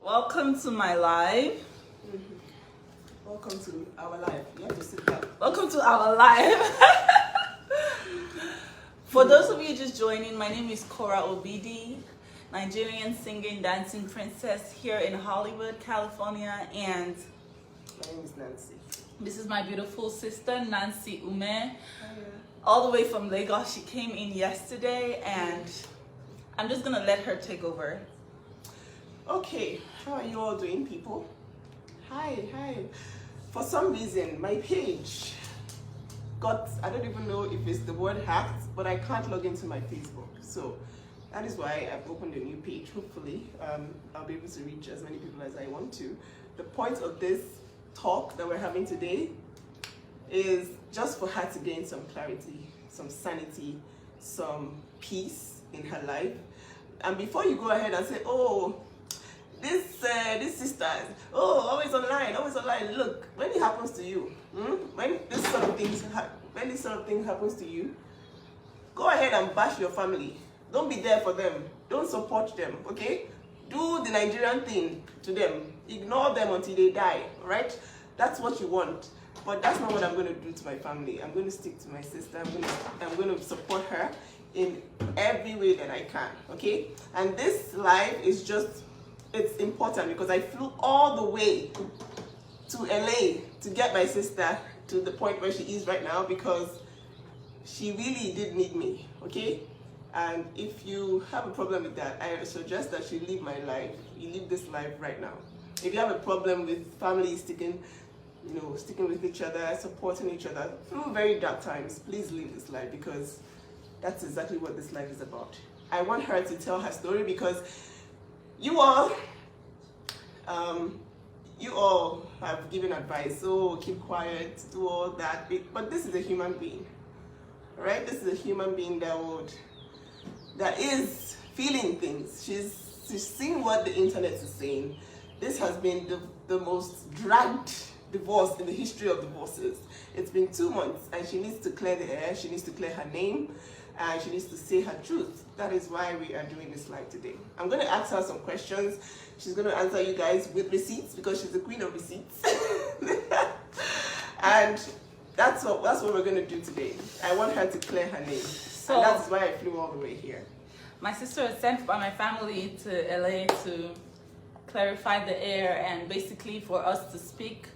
Welcome to my live. Welcome to our live. You have to sit down. Welcome to our live. For those of you just joining, my name is Korra Obidi, Nigerian singing, dancing princess here in Hollywood, California, and My name is Nancy. this is my beautiful sister, Nancy Umeh, all the way from Lagos. She came in yesterday, and I'm just gonna let her take over. Okay, how are you all doing, people? Hi. For some reason, my page got, I don't even know if it's the word hacked, but I can't log into my Facebook. So that is why I've opened a new page. Hopefully, I'll be able to reach as many people as I want to. The point of this talk that we're having today is just for her to gain some clarity, some sanity, some peace in her life. And before you go ahead and say, oh, this sisters, oh, always online. Look, when it happens to you, when this sort of thing happens to you, go ahead and bash your family. Don't be there for them. Don't support them. Okay? Do the Nigerian thing to them. Ignore them until they die. Right? That's what you want. But that's not what I'm going to do to my family. I'm going to stick to my sister. I'm going to support her in every way that I can. Okay? And this live is just, it's important because I flew all the way to LA to get my sister to the point where she is right now because she really did need me, okay? And if you have a problem with that, I suggest that you leave my life. You leave this life right now. If you have a problem with family sticking with each other, supporting each other through very dark times, please leave this life because that's exactly what this life is about. I want her to tell her story because you all have given advice. So keep quiet, do all that. But this is a human being, right? This is a human being that is feeling things. She's seeing what the internet is saying. This has been the most dragged divorce in the history of divorces. It's been 2 months, and she needs to clear the air. She needs to clear her name. And she needs to say her truth. That is why we are doing this live today. I'm going to ask her some questions. She's going to answer you guys with receipts because she's the queen of receipts. And that's what we're going to do today. I want her to clear her name. So and that's why I flew all the way here. My sister was sent by my family to LA to clarify the air and basically for us to speak.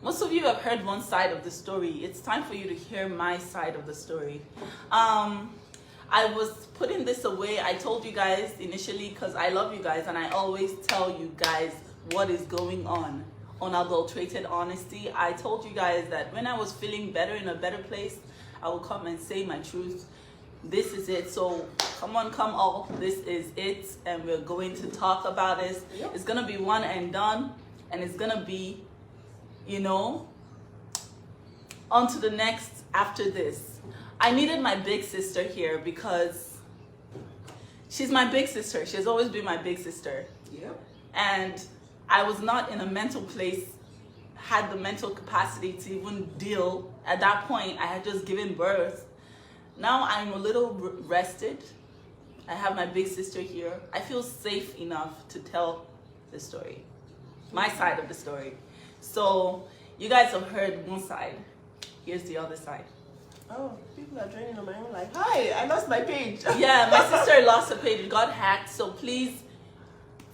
Most of you have heard one side of the story. It's time for you to hear my side of the story. I was putting this away. I told you guys initially because I love you guys and I always tell you guys what is going on. Unadulterated honesty. I told you guys that when I was feeling better, in a better place, I will come and say my truth. This is it. So come all. This is it. And we're going to talk about this. Yep. It's going to be one and done. And it's going to be, on to the next after this. I needed my big sister here because she's my big sister. She has always been my big sister. Yep. And I was not in a mental place, had the mental capacity to even deal. At that point, I had just given birth. Now I'm a little rested. I have my big sister here. I feel safe enough to tell the story, my side of the story. So you guys have heard one side. Here's the other side. Oh, people are joining on my own life. Hi, I lost my page. Yeah, my sister lost her page. It got hacked. So please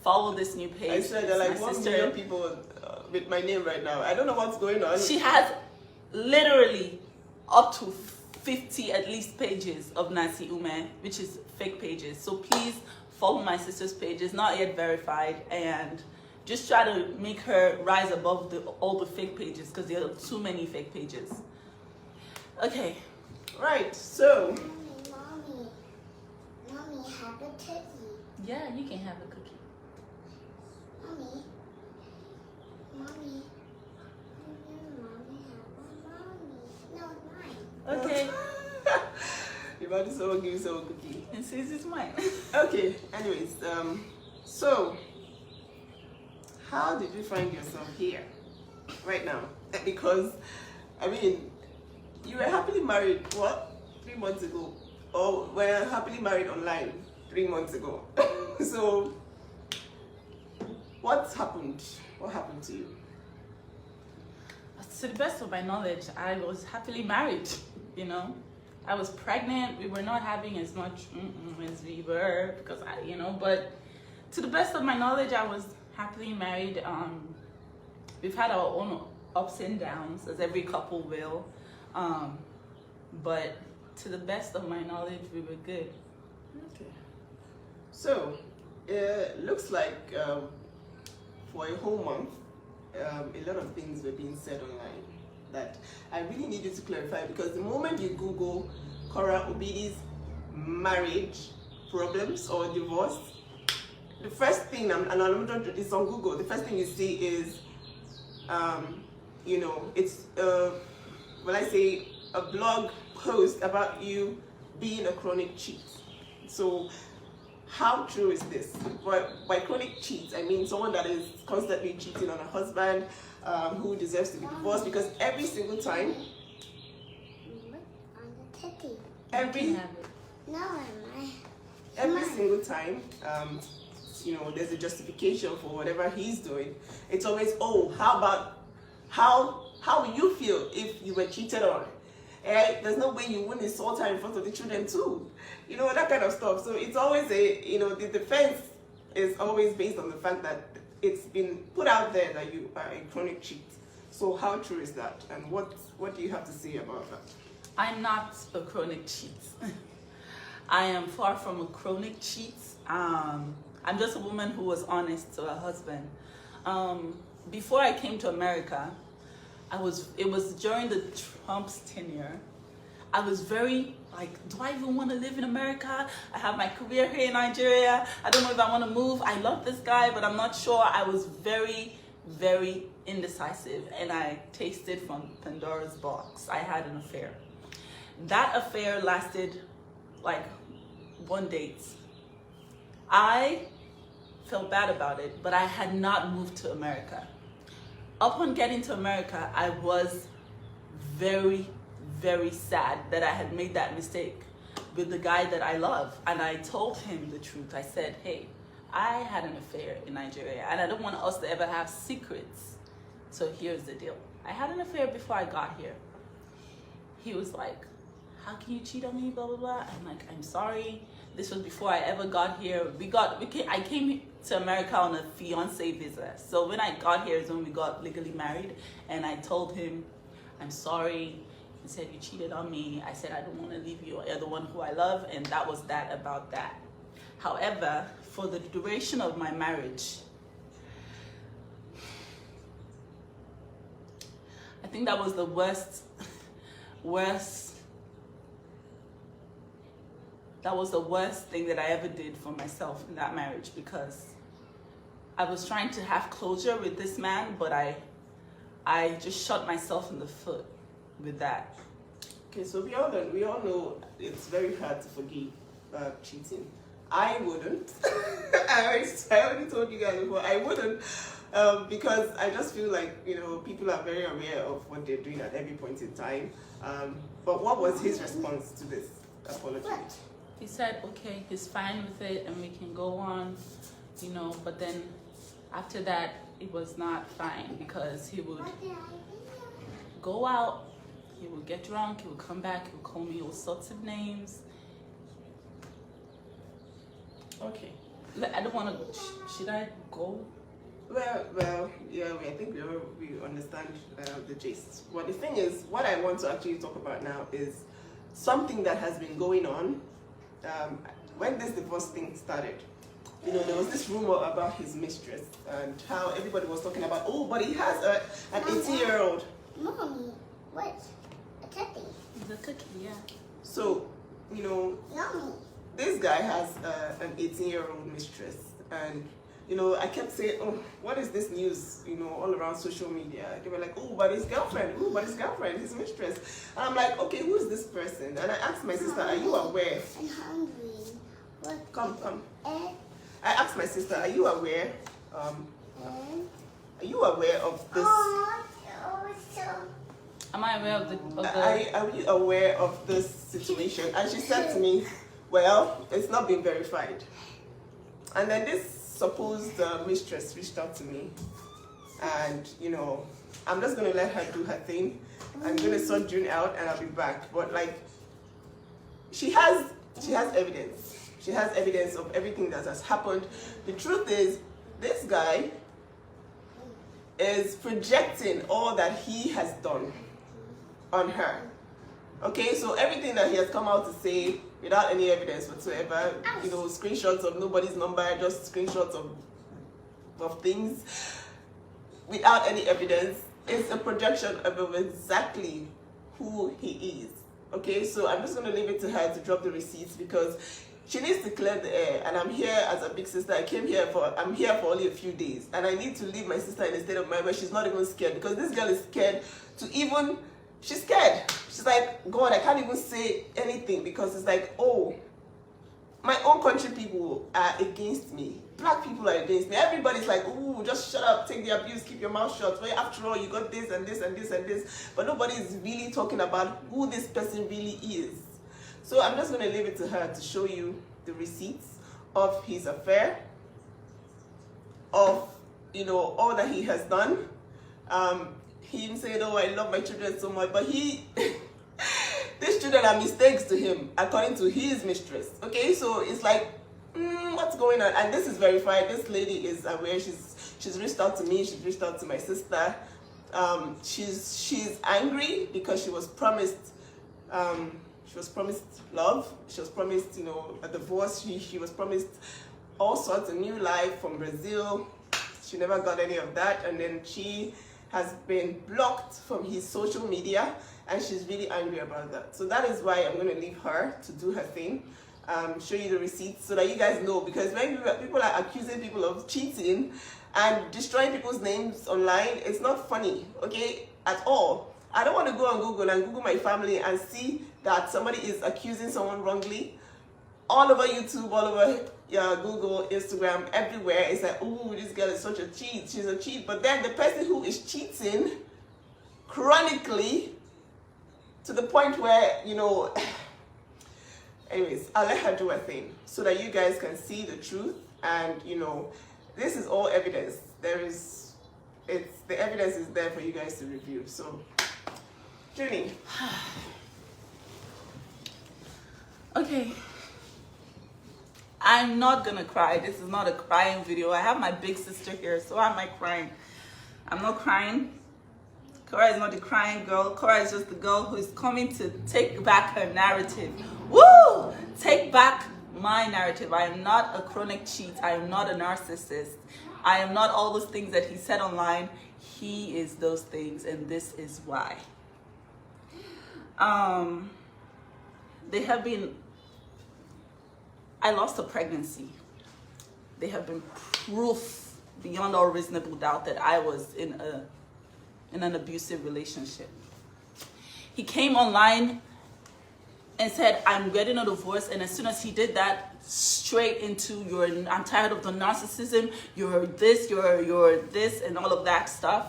follow this new page. I swear there are like 1 million people with my name right now. I don't know what's going on. She has literally up to 50 at least pages of Nancy Umeh, which is fake pages. So please follow my sister's page. It's not yet verified, and just try to make her rise above all the fake pages because there are too many fake pages. Okay. Right, so. Mommy, have a cookie. Yeah, you can have a cookie. Mommy, have a mommy. No, mine. Okay. You're about to someone give you someone a cookie. And says it's mine. Okay, anyways, so how did you find yourself here right now? Because, I mean, you were happily married, 3 months ago? Or were happily married online 3 months ago? So, What happened? What happened to you? To the best of my knowledge, I was happily married. You know, I was pregnant. We were not having as much as we were because but to the best of my knowledge, I was happily married. We've had our own ups and downs, as every couple will. But to the best of my knowledge, we were good. Okay. So, it looks like for a whole month, a lot of things were being said online that I really needed to clarify, because the moment you Google Korra Obidi's marriage problems or divorce, the first thing, and I'm not, it's on Google, the first thing you see is, it's, when I say a blog post about you being a chronic cheat. So how true is this? By chronic cheat, I mean someone that is constantly cheating on a husband, who deserves to be divorced, because every single time, every single time, there's a justification for whatever he's doing. It's always, oh, how will you feel if you were cheated on? There's no way you wouldn't insult her in front of the children too. That kind of stuff. So it's always the defense is always based on the fact that it's been put out there that you are a chronic cheat. So how true is that? And what do you have to say about that? I'm not a chronic cheat. I am far from a chronic cheat. I'm just a woman who was honest to her husband. Before I came to America, it was during the Trump's tenure. I was very like, do I even want to live in America? I have my career here in Nigeria. I don't know if I want to move. I love this guy, but I'm not sure. I was very, very indecisive, and I tasted from Pandora's box. I had an affair. That affair lasted like one date. I felt bad about it, but I had not moved to America. Upon getting to America, I was very, very sad that I had made that mistake with the guy that I love. And I told him the truth. I said, hey, I had an affair in Nigeria, and I don't want us to ever have secrets. So here's the deal. I had an affair before I got here. He was like, how can you cheat on me, blah, blah, blah. I'm like, I'm sorry. This was before I ever got here. I came to America on a fiance visa. So when I got here is when we got legally married. And I told him, I'm sorry. He said, you cheated on me. I said, I don't want to leave you. You're the one who I love. And that was that about that. However, for the duration of my marriage, I think that was the that was the worst thing that I ever did for myself in that marriage, because I was trying to have closure with this man, but I just shot myself in the foot with that. Okay, so we all know it's very hard to forgive cheating. I wouldn't. I already told you guys before, I wouldn't, because I just feel like, people are very aware of what they're doing at every point in time. But what was his response to this apology? He said, okay, he's fine with it and we can go on, but then after that, it was not fine, because he would go out, he would get drunk, he would come back, he would call me all sorts of names. Okay. I don't want to, should I go? Well, yeah, I think we understand the gist. But the thing is, what I want to actually talk about now is something that has been going on. When this divorce thing started, there was this rumor about his mistress and how everybody was talking about, oh, but he has an 18-year-old. Mommy, what? A cookie. The cookie, yeah. So, Mommy. this guy has an 18-year-old mistress, and I kept saying, oh, what is this news, all around social media? They were like, oh, but his girlfriend, his mistress. And I'm like, okay, who is this person? And I asked my sister, are you aware? I'm hungry. What? Come. Egg. I asked my sister, are you aware? Are you aware of this? Am I aware of the... Are you aware of this situation? And she said to me, well, it's not been verified. And then this supposed mistress reached out to me, and you know, I'm just gonna let her do her thing. I'm gonna sort June out, and I'll be back. But like, she has evidence. She has evidence of everything that has happened. The truth is, this guy is projecting all that he has done on her. Okay, so everything that he has come out to say without any evidence whatsoever, you know, screenshots of nobody's number, just screenshots of things without any evidence, is a projection of exactly who he is. Okay, so I'm just going to leave it to her to drop the receipts, because she needs to clear the air, and I'm here as a big sister. I'm here for only a few days, and I need to leave my sister in a state of mind where she's not even scared, because this girl is scared to even, she's scared. She's like, God, I can't even say anything, because it's like, oh, my own country people are against me. Black people are against me. Everybody's like, ooh, just shut up, take the abuse, keep your mouth shut. Well, after all, you got this and this and this and this. But nobody is really talking about who this person really is. So I'm just going to leave it to her to show you the receipts of his affair, of, you know, all that he has done. Him saying, oh, I love my children so much, but these children are mistakes to him, according to his mistress. Okay, so it's like, what's going on? And this is verified. This lady is aware. She's reached out to me. She's reached out to my sister. She's angry because she was promised love. She was promised, you know, a divorce. She was promised all sorts of new life from Brazil. She never got any of that, and then she has been blocked from his social media, and she's really angry about that. So that is why I'm going to leave her to do her thing, show you the receipts so that you guys know, because when people are accusing people of cheating and destroying people's names online, it's not funny, okay, at all. I don't want to go on Google and Google my family and see that somebody is accusing someone wrongly. All over YouTube, all over Google, Instagram, everywhere, it's like, ooh, this girl is such a cheat, she's a cheat. But then the person who is cheating chronically, to the point where, you know, anyways, I'll let her do her thing so that you guys can see the truth. And, you know, this is all evidence. The evidence is there for you guys to review. So, Junie. Okay. I'm not gonna cry. This is not a crying video. I have my big sister here, so why am I crying? I'm not crying. Korra is not the crying girl. Korra is just the girl who is coming to take back her narrative. Woo! Take back my narrative. I am not a chronic cheat. I am not a narcissist. I am not all those things that he said online. He is those things, and this is why. They have been, I lost a pregnancy. They have been proof beyond all reasonable doubt that I was in an abusive relationship. He came online and said, I'm getting a divorce. And as soon as he did that, straight into I'm tired of the narcissism, you're this, you're this, and all of that stuff.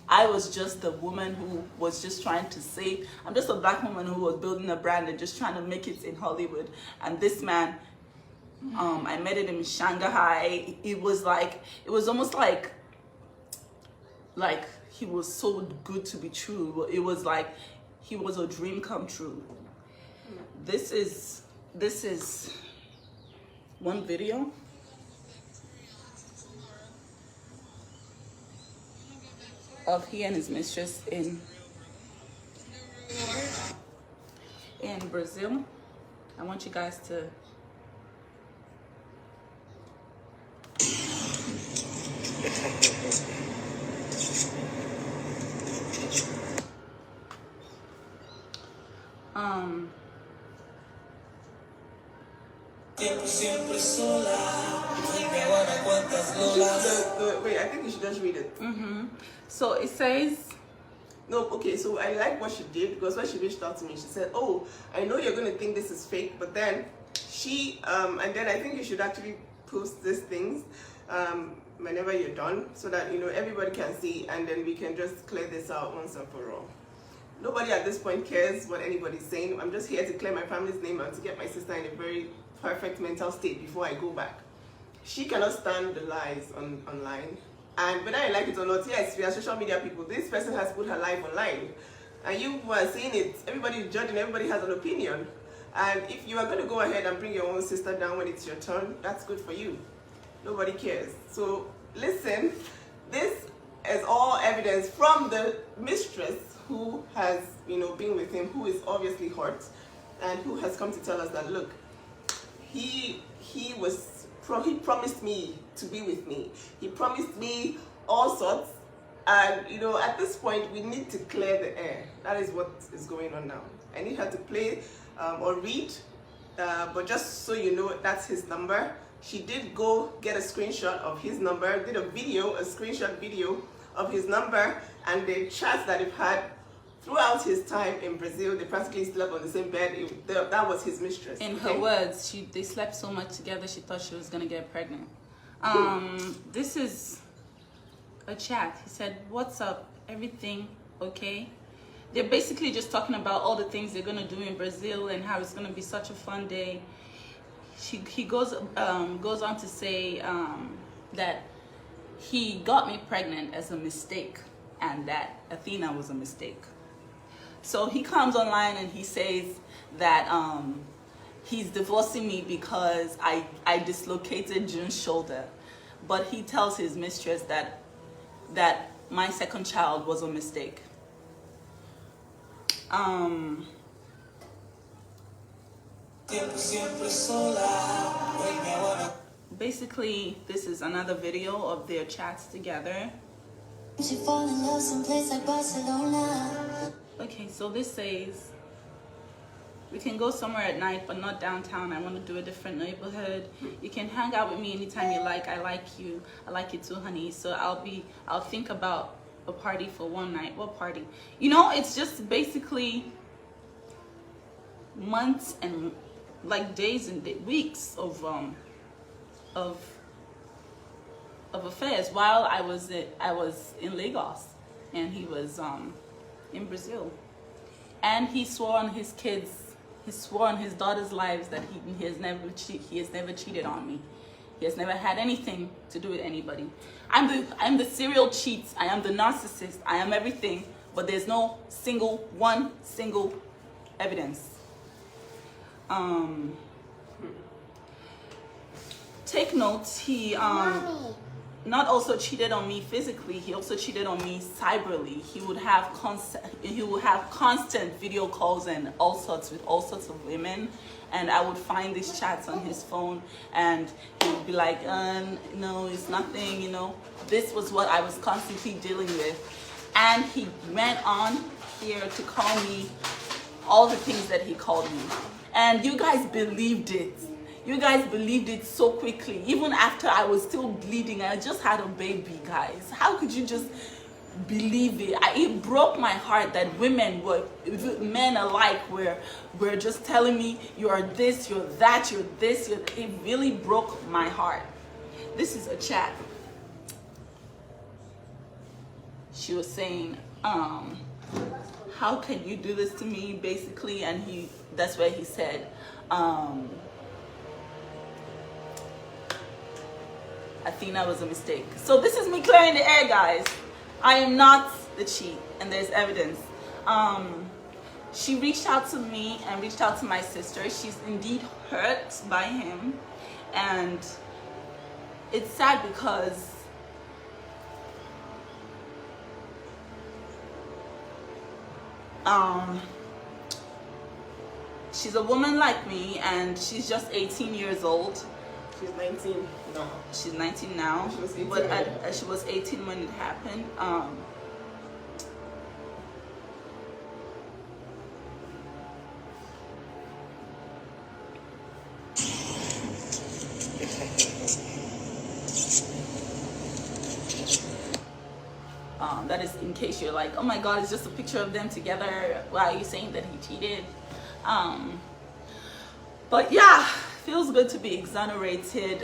I was just a woman who was just trying to save. I'm just a black woman who was building a brand and just trying to make it in Hollywood. And this man, I met him in Shanghai. It was almost like he was so good to be true. It was like he was a dream come true. This is one video. Of he and his mistress in Brazil. I want you guys to Wait, I think you should just read it. So it says, no, okay, so I like what she did, because when she reached out to me, she said, oh, I know you're going to think this is fake, but then and then I think you should actually post these things whenever you're done, so that, you know, everybody can see, and then we can just clear this out once and for all. Nobody at this point cares what anybody's saying. I'm just here to clear my family's name and to get my sister in a very perfect mental state before I go back. she cannot stand the lies online. And whether I like it or not, yes, we are social media people. This person has put her life online. And you are seeing it. Everybody is judging, everybody has an opinion. And if you are going to go ahead and bring your own sister down when it's your turn, that's good for you. Nobody cares. So listen, this is all evidence from the mistress who has, been with him, who is obviously hurt, and who has come to tell us that, look, he promised me to be with me. He promised me all sorts. And, at this point, we need to clear the air. That is what is going on now. I need her to play or read, but just so you know, that's his number. She did go get a screenshot of his number, did a screenshot video of his number, and the chats that they've had throughout his time in Brazil. They practically slept on the same bed. That was his mistress. In her words, they slept so much together, she thought she was going to get pregnant. This is a chat. He said, "What's up? Everything okay?" They're basically just talking about all the things they're going to do in Brazil and how it's going to be such a fun day. He goes on to say that he got me pregnant as a mistake and that Athena was a mistake. So he comes online and he says that he's divorcing me because I dislocated June's shoulder. But he tells his mistress that my second child was a mistake. Basically, this is another video of their chats together. Okay, so this says, "We can go somewhere at night, but not downtown. I want to do a different neighborhood. You can hang out with me anytime you like. I like you. I like you too, honey. So I'll think about a party for one night." What party? It's just basically months and like days and weeks of affairs while I was in Lagos and he was in Brazil. And he swore on his kids, he swore on his daughter's lives that he has never cheated on me. He has never had anything to do with anybody. I'm the serial cheat. I am the narcissist. I am everything, but there's no single evidence. Take notes. He not also cheated on me physically. He also cheated on me cyberly. He would have constant video calls and all sorts of women, and I would find these chats on his phone, and he would be like, "No, it's nothing." This was what I was constantly dealing with, and he went on here to call me all the things that he called me, and you guys believed it. You guys believed it so quickly, even after I was still bleeding. I just had a baby, guys. How could you just believe it? It broke my heart that men alike were just telling me, "You are this, you're that, you're this." It really broke my heart. This is a chat. She was saying, "How can you do this to me?" basically, and that's where he said, Athena was a mistake. So this is me clearing the air, guys. I am not the cheat, and there's evidence. She reached out to me and reached out to my sister. She's indeed hurt by him, and it's sad because she's a woman like me, and she's just 18 years old. She's 19 now. She's 19 now, she was 18 but she was 18 when it happened. That is in case you're like, "Oh my God, it's just a picture of them together. Why are you saying that he cheated?" But yeah, feels good to be exonerated.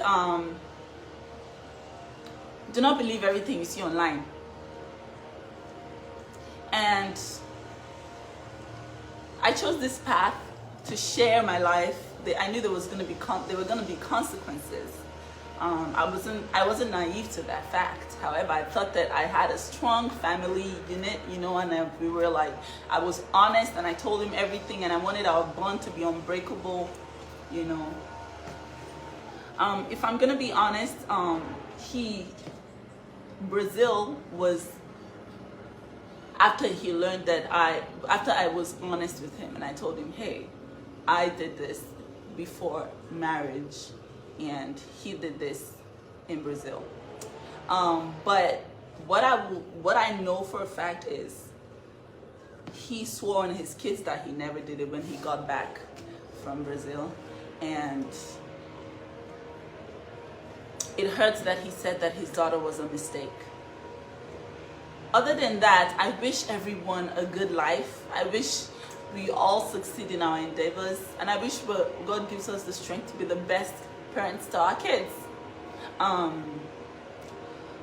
Do not believe everything you see online. And I chose this path to share my life. I knew there were going to be consequences. I wasn't naive to that fact. However, I thought that I had a strong family unit, you know, and we were like, I was honest and I told him everything, and I wanted our bond to be unbreakable, you know. If I'm gonna be honest, Brazil was, after he learned that after I was honest with him and I told him, hey, I did this before marriage and he did this in Brazil. But what I know for a fact is he swore on his kids that he never did it when he got back from Brazil. And it hurts that he said that his daughter was a mistake. Other than that, I wish everyone a good life. I wish we all succeed in our endeavors, and I wish God gives us the strength to be the best parents to our kids.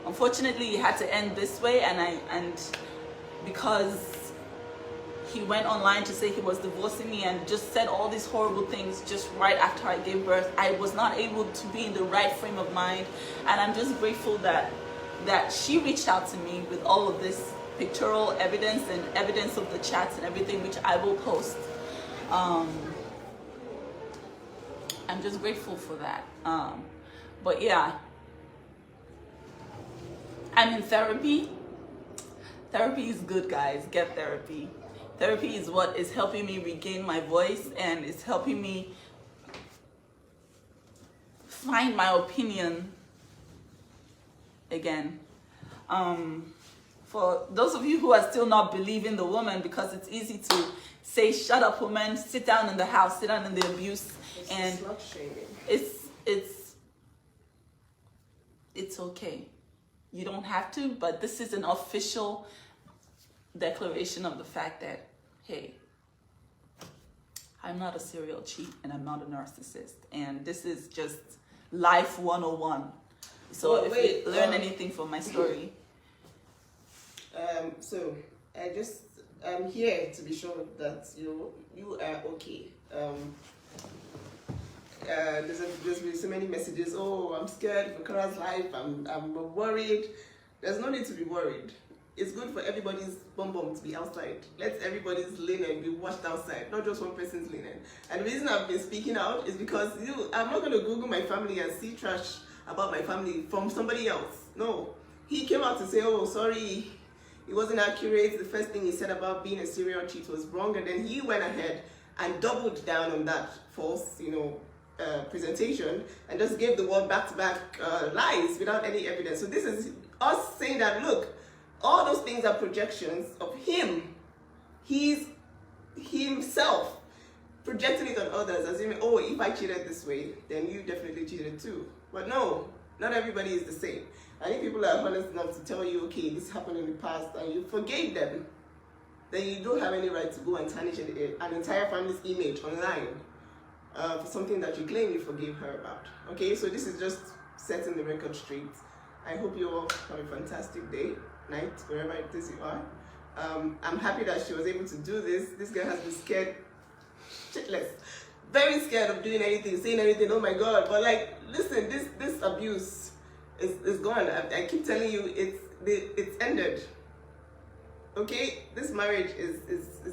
Unfortunately, it had to end this way, and because he went online to say he was divorcing me and just said all these horrible things just right after I gave birth, I was not able to be in the right frame of mind, and I'm just grateful that she reached out to me with all of this pictorial evidence and evidence of the chats and everything, which I will post. I'm just grateful for that. But yeah, I'm in therapy. Therapy is good, guys. Get therapy. Therapy is what is helping me regain my voice, and it's helping me find my opinion again. For those of you who are still not believing the woman, because it's easy to say, shut up woman, sit down in the house, sit down in the abuse, and it's okay. You don't have to, but this is an official declaration of the fact that, hey, I'm not a serial cheat and I'm not a narcissist, and this is just life 101. So if you learn anything from my story. So I'm here to be sure that you are okay. There's been so many messages. Oh, I'm scared for Korra's life. I'm worried. There's no need to be worried. It's good for everybody's bum to be outside. Let everybody's linen be washed outside, not just one person's linen. And the reason I've been speaking out is because I'm not going to Google my family and see trash about my family from somebody else. No. He came out to say, oh, sorry, it wasn't accurate. The first thing he said about being a serial cheat was wrong. And then he went ahead and doubled down on that false, presentation, and just gave the world back-to-back lies without any evidence. So this is us saying that, look, all those things are projections of him. He's himself projecting it on others, assuming, oh, if I cheated this way, then you definitely cheated too. But no, not everybody is the same. And if people are honest enough to tell you, okay, this happened in the past, and you forgave them, then you don't have any right to go and tarnish an entire family's image online for something that you claim you forgave her about. Okay, so this is just setting the record straight. I hope you all have a fantastic day, night, wherever it is you are. I'm happy that she was able to do this. This girl has been scared shitless, very scared of doing anything, saying anything. Oh my God! But like, listen, this abuse is gone. I keep telling you, it's ended. Okay, this marriage is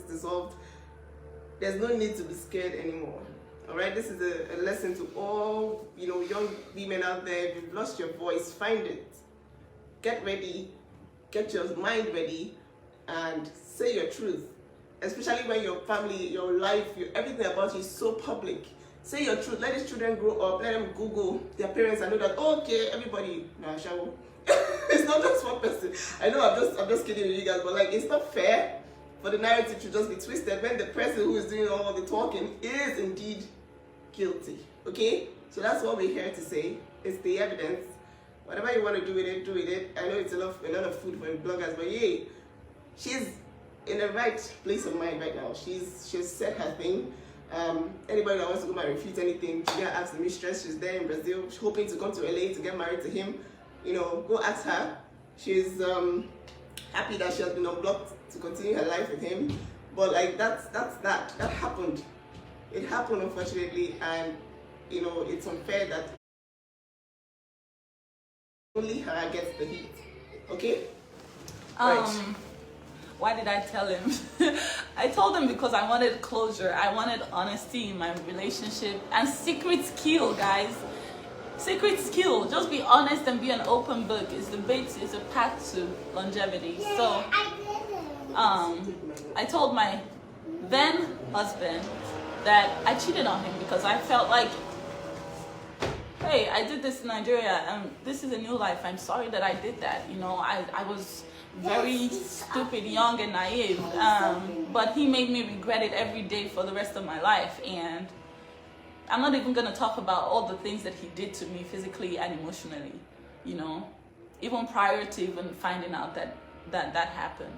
dissolved. There's no need to be scared anymore. All right, this is a lesson to all young women out there. If you've lost your voice, find it. Get ready, get your mind ready, and say your truth. Especially when your family, your life, everything about you is so public. Say your truth. Let these children grow up. Let them Google their parents and know that, okay, everybody, nah, shall it's not just one person. I know I'm just kidding with you guys, but like, it's not fair for the narrative to just be twisted when the person who is doing all the talking is indeed guilty. Okay? So that's what we're here to say. It's the evidence. Whatever you want to do with it, do with it. I know it's a lot of food for bloggers, but yay, she's in the right place of mind right now. She's said her thing. Anybody that wants to go and refute anything, she can ask the mistress. She's there in Brazil. She's hoping to come to LA to get married to him. Go ask her. She's happy that she has been unblocked to continue her life with him. But like that happened. It happened, unfortunately, and it's unfair that Only her gets the heat. Okay? Why did I tell him? I told him because I wanted closure. I wanted honesty in my relationship. And secrets kill, guys. Secrets kill. Just be honest and be an open book. It's a path to longevity. So I told my then husband that I cheated on him because I felt like, hey, I did this in Nigeria and this is a new life. I'm sorry that I did that. You know, I was very stupid, young and naive. But he made me regret it every day for the rest of my life. And I'm not even going to talk about all the things that he did to me physically and emotionally, you know, even prior to even finding out that happened.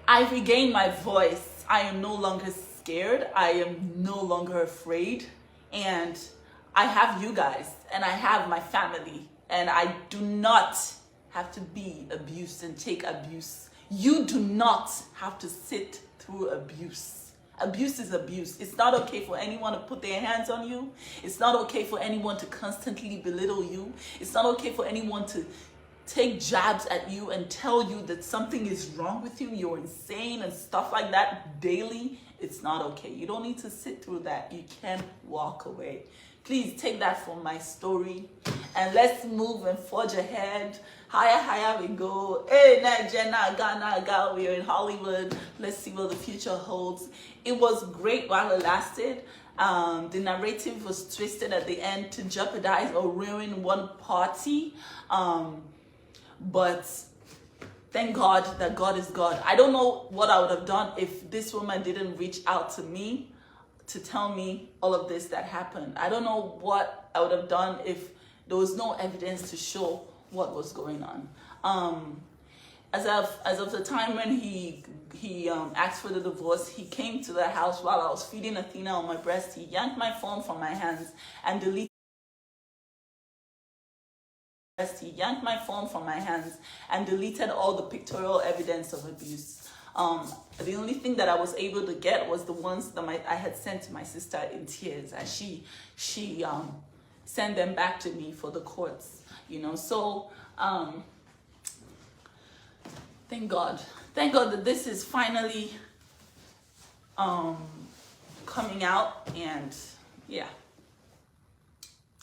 I regained my voice. I am no longer scared. I am no longer afraid. And I have you guys and I have my family and I do not have to be abused and take abuse. You do not have to sit through abuse. Abuse is abuse. It's not okay for anyone to put their hands on you. It's not okay for anyone to constantly belittle you. It's not okay for anyone to take jabs at you and tell you that something is wrong with you, you're insane and stuff like that daily. It's not okay. You don't need to sit through that. You can walk away. Please take that from my story and let's move and forge ahead. Higher we go. Hey, Nigeria, Ghana, we are in Hollywood. Let's see what the future holds. It was great while it lasted. The narrative was twisted at the end to jeopardize or ruin one party. But thank God that God is God. I don't know what I would have done if this woman didn't reach out to me to tell me all of this that happened. I don't know what I would have done if there was no evidence to show what was going on. As of the time when he asked for the divorce, he came to the house while I was feeding Athena on my breast. He yanked my phone from my hands and deleted. He yanked my phone from my hands and deleted all the pictorial evidence of abuse. The only thing that I was able to get was the ones that I had sent to my sister in tears, and she sent them back to me for the courts. You know, so thank God that this is finally coming out, and yeah.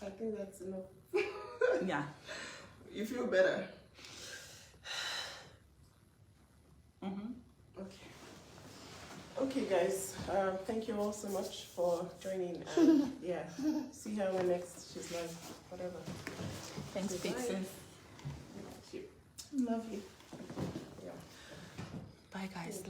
I think that's enough. Yeah. You feel better? Okay guys, thank you all so much for joining, and yeah, see her when next she's live, whatever. Thanks, Vixen. Love you. Yeah. Bye guys.